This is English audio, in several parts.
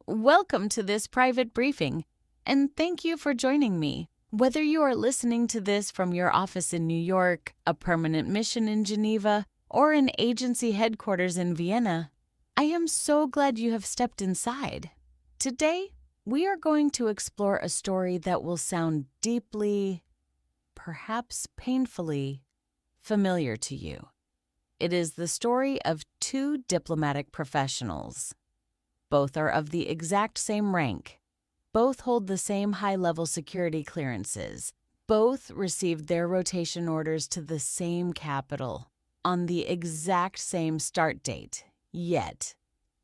Welcome to this private briefing, and thank you for joining me. Whether you are listening to this from your office in New York, a permanent mission in Geneva, or an agency headquarters in Vienna, I am so glad you have stepped inside. Today, we are going to explore a story that will sound deeply, perhaps painfully, familiar to you. It is the story of two diplomatic professionals. Both are of the exact same rank. Both hold the same high-level security clearances. Both received their rotation orders to the same capital on the exact same start date. Yet,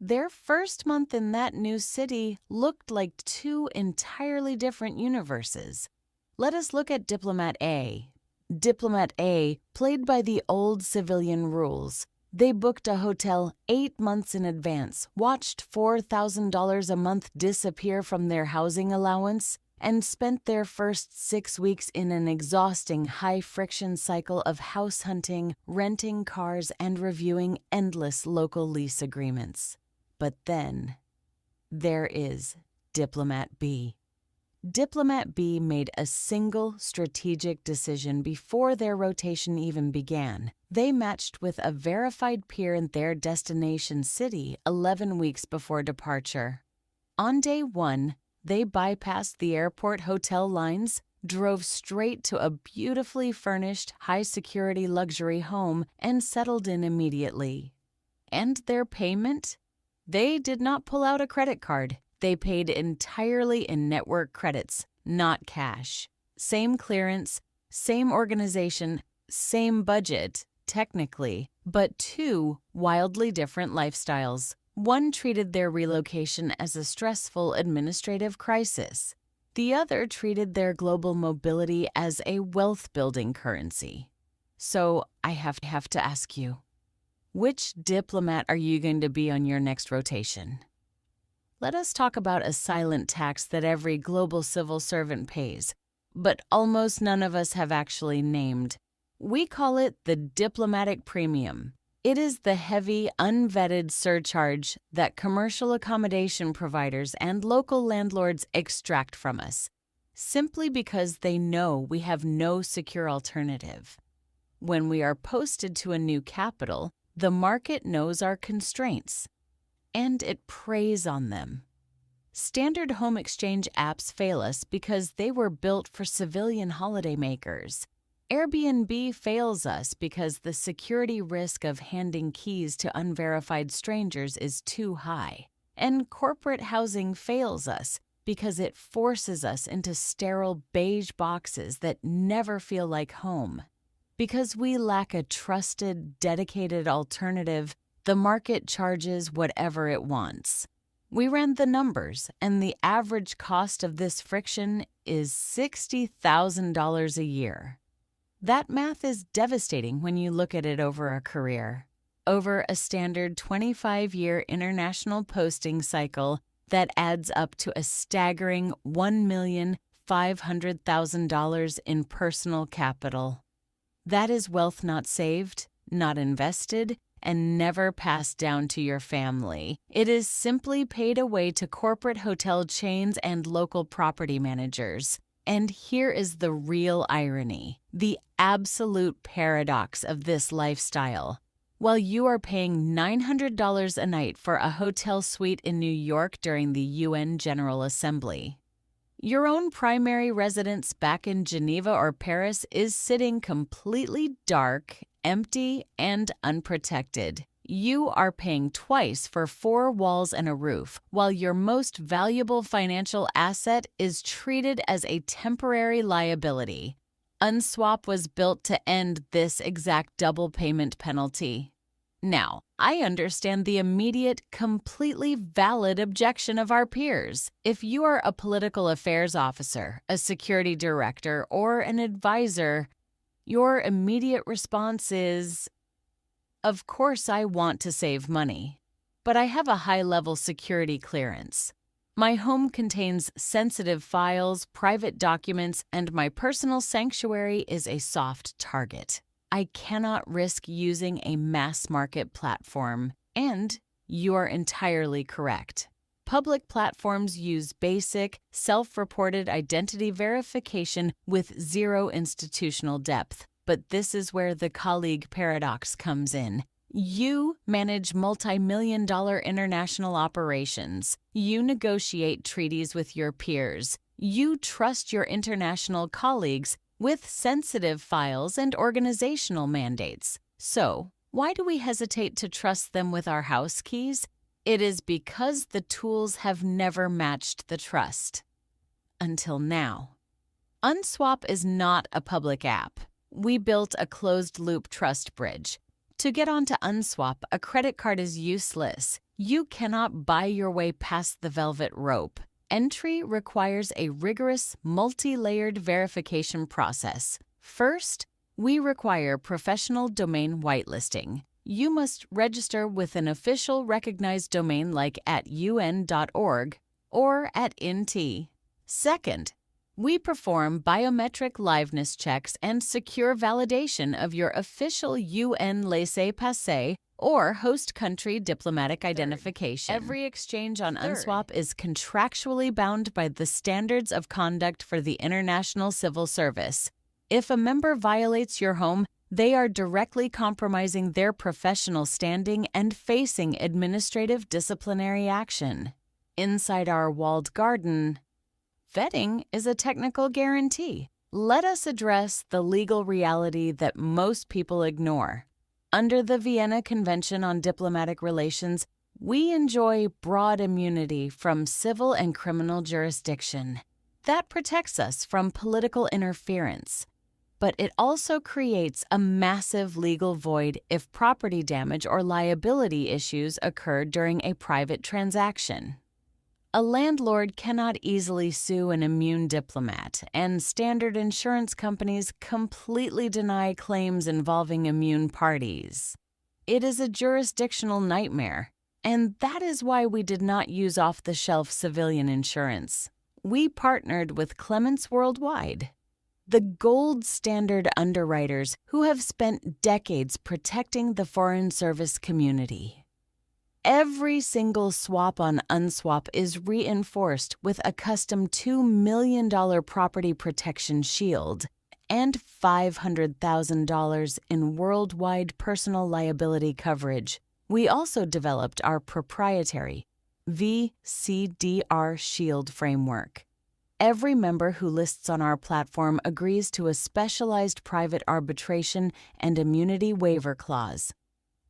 their first month in that new city looked like two entirely different universes. Let us look at Diplomat A. Diplomat A played by the old civilian rules. They booked a hotel 8 months in advance, watched $4,000 a month disappear from their housing allowance, and spent their first 6 weeks in an exhausting high-friction cycle of house hunting, renting cars, and reviewing endless local lease agreements. But then, there is Diplomat B. Diplomat B made a single strategic decision before their rotation even began. They matched with a verified peer in their destination city 11 weeks before departure. On day 1, they bypassed the airport hotel lines, drove straight to a beautifully furnished, high-security luxury home, and settled in immediately. And their payment? They did not pull out a credit card. They paid entirely in network credits, not cash. Same clearance, same organization, same budget, technically, but two wildly different lifestyles. One treated their relocation as a stressful administrative crisis. The other treated their global mobility as a wealth-building currency. So I have to ask you, which diplomat are you going to be on your next rotation? Let us talk about a silent tax that every global civil servant pays, but almost none of us have actually named. We call it the diplomatic premium. It is the heavy, unvetted surcharge that commercial accommodation providers and local landlords extract from us, simply because they know we have no secure alternative. When we are posted to a new capital, the market knows our constraints, and it preys on them. Standard home exchange apps fail us because they were built for civilian holidaymakers. Airbnb fails us because the security risk of handing keys to unverified strangers is too high. And corporate housing fails us because it forces us into sterile beige boxes that never feel like home. Because we lack a trusted, dedicated alternative, the market charges whatever it wants. We ran the numbers, and the average cost of this friction is $60,000 a year. That math is devastating when you look at it over a career. Over a standard 25-year international posting cycle, that adds up to a staggering $1,500,000 in personal capital. That is wealth not saved, not invested, and never passed down to your family. It is simply paid away to corporate hotel chains and local property managers. And here is the real irony, the absolute paradox of this lifestyle. While you are paying $900 a night for a hotel suite in New York during the UN General Assembly, your own primary residence back in Geneva or Paris is sitting completely dark, empty, and unprotected. You are paying twice for 4 walls and a roof, while your most valuable financial asset is treated as a temporary liability. Unswap was built to end this exact double payment penalty. Now, I understand the immediate, completely valid objection of our peers. If you are a political affairs officer, a security director, or an advisor, your immediate response is, "Of course I want to save money, but I have a high-level security clearance. My home contains sensitive files, private documents, and my personal sanctuary is a soft target." I cannot risk using a mass market platform, and you are entirely correct. Public platforms use basic, self-reported identity verification with zero institutional depth, but this is where the colleague paradox comes in. You manage multi-million-dollar international operations. You negotiate treaties with your peers. You trust your international colleagues with sensitive files and organizational mandates. So, why do we hesitate to trust them with our house keys? It is because the tools have never matched the trust. Until now. Unswap is not a public app. We built a closed-loop trust bridge. To get onto Unswap, a credit card is useless. You cannot buy your way past the velvet rope. Entry requires a rigorous, multi-layered verification process. First, we require professional domain whitelisting. You must register with an official recognized domain like @un.org or @nt. Second, we perform biometric liveness checks and secure validation of your official UN laissez-passer or host country diplomatic identification. Every exchange on Unswap is contractually bound by the standards of conduct for the International Civil Service. If a member violates your home, they are directly compromising their professional standing and facing administrative disciplinary action. Inside our walled garden, vetting is a technical guarantee. Let us address the legal reality that most people ignore. Under the Vienna Convention on Diplomatic Relations, we enjoy broad immunity from civil and criminal jurisdiction. That protects us from political interference. But it also creates a massive legal void if property damage or liability issues occur during a private transaction. A landlord cannot easily sue an immune diplomat, and standard insurance companies completely deny claims involving immune parties. It is a jurisdictional nightmare, and that is why we did not use off-the-shelf civilian insurance. We partnered with Clements Worldwide, the gold standard underwriters who have spent decades protecting the Foreign Service community. Every single swap on Unswap is reinforced with a custom $2 million property protection shield and $500,000 in worldwide personal liability coverage. We also developed our proprietary VCDR Shield framework. Every member who lists on our platform agrees to a specialized private arbitration and immunity waiver clause,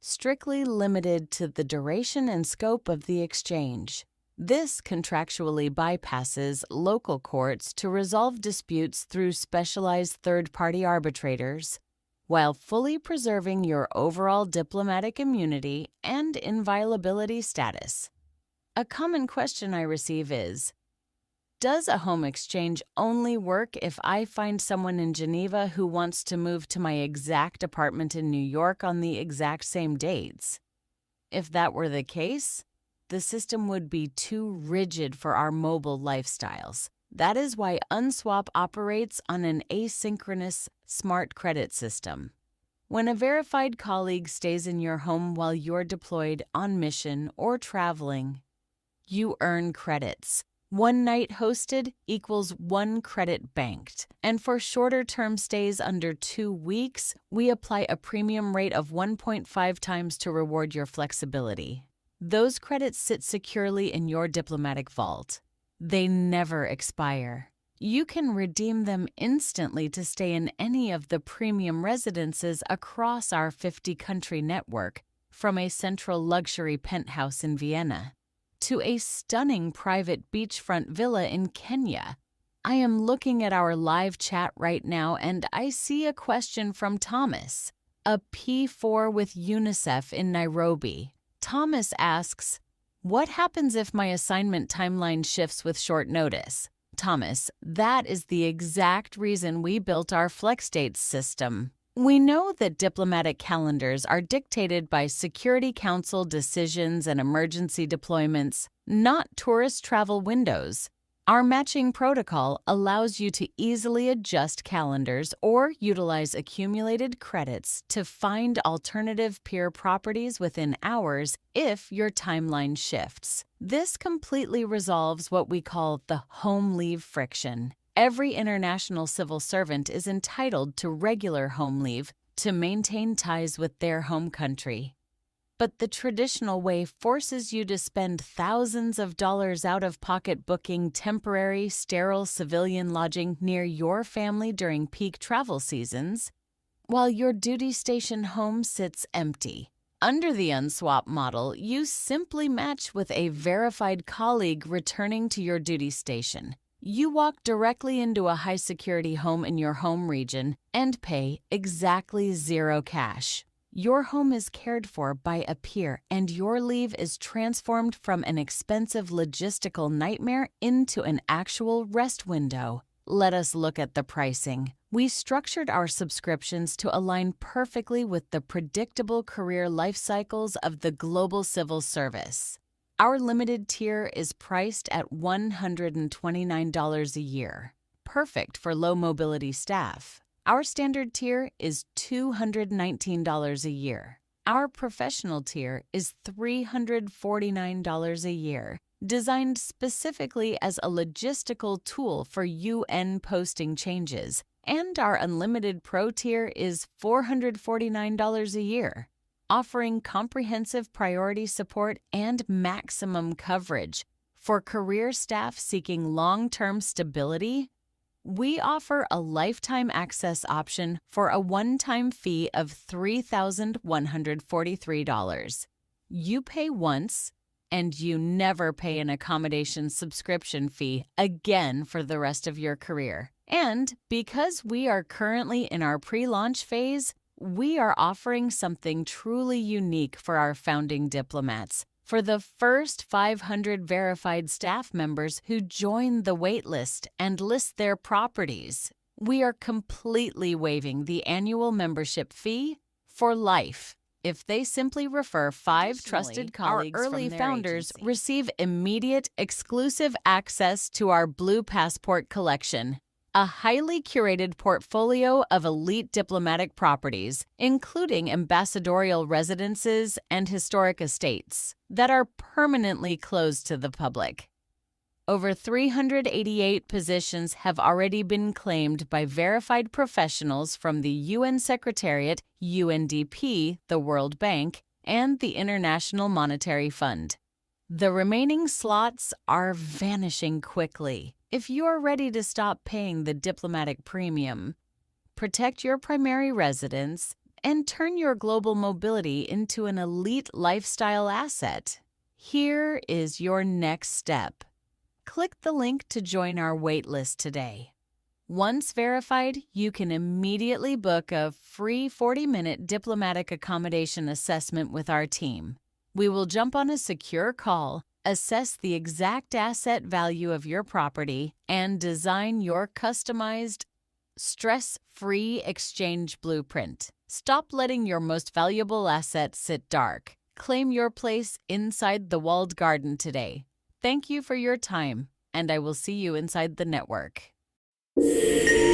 strictly limited to the duration and scope of the exchange. This contractually bypasses local courts to resolve disputes through specialized third-party arbitrators, while fully preserving your overall diplomatic immunity and inviolability status. A common question I receive is, does a home exchange only work if I find someone in Geneva who wants to move to my exact apartment in New York on the exact same dates? If that were the case, the system would be too rigid for our mobile lifestyles. That is why Unswap operates on an asynchronous smart credit system. When a verified colleague stays in your home while you're deployed on mission or traveling, you earn credits. 1 night hosted equals 1 credit banked. And for shorter term stays under 2 weeks, we apply a premium rate of 1.5 times to reward your flexibility. Those credits sit securely in your diplomatic vault. They never expire. You can redeem them instantly to stay in any of the premium residences across our 50-country network, from a central luxury penthouse in Vienna to a stunning private beachfront villa in Kenya. I am looking at our live chat right now and I see a question from Thomas, a P4 with UNICEF in Nairobi. Thomas asks, what happens if my assignment timeline shifts with short notice? Thomas, that is the exact reason we built our FlexDates system. We know that diplomatic calendars are dictated by Security Council decisions and emergency deployments, not tourist travel windows. Our matching protocol allows you to easily adjust calendars or utilize accumulated credits to find alternative peer properties within hours if your timeline shifts. This completely resolves what we call the home leave friction. Every international civil servant is entitled to regular home leave to maintain ties with their home country. But the traditional way forces you to spend thousands of dollars out of pocket booking temporary, sterile civilian lodging near your family during peak travel seasons, while your duty station home sits empty. Under the unswap model, you simply match with a verified colleague returning to your duty station. You walk directly into a high-security home in your home region and pay exactly zero cash. Your home is cared for by a peer, and your leave is transformed from an expensive logistical nightmare into an actual rest window. Let us look at the pricing. We structured our subscriptions to align perfectly with the predictable career life cycles of the global civil service. Our limited tier is priced at $129 a year, perfect for low mobility staff. Our standard tier is $219 a year. Our professional tier is $349 a year, designed specifically as a logistical tool for UN posting changes. And our unlimited pro tier is $449 a year, offering comprehensive priority support and maximum coverage. For career staff seeking long-term stability, we offer a lifetime access option for a one-time fee of $3,143. You pay once, and you never pay an accommodation subscription fee again for the rest of your career. And because we are currently in our pre-launch phase, we are offering something truly unique for our founding diplomats. For the first 500 verified staff members who join the waitlist and list their properties, we are completely waiving the annual membership fee for life. If they simply refer 5 trusted colleagues, our early founders receive immediate exclusive access to our Blue Passport collection, a highly curated portfolio of elite diplomatic properties, including ambassadorial residences and historic estates, that are permanently closed to the public. Over 388 positions have already been claimed by verified professionals from the UN Secretariat, UNDP, the World Bank, and the International Monetary Fund. The remaining slots are vanishing quickly. If you are ready to stop paying the diplomatic premium, protect your primary residence, and turn your global mobility into an elite lifestyle asset, here is your next step. Click the link to join our waitlist today. Once verified, you can immediately book a free 40-minute diplomatic accommodation assessment with our team. We will jump on a secure call, assess the exact asset value of your property, and design your customized, stress-free exchange blueprint. Stop letting your most valuable asset sit dark. Claim your place inside the walled garden today. Thank you for your time, and I will see you inside the network.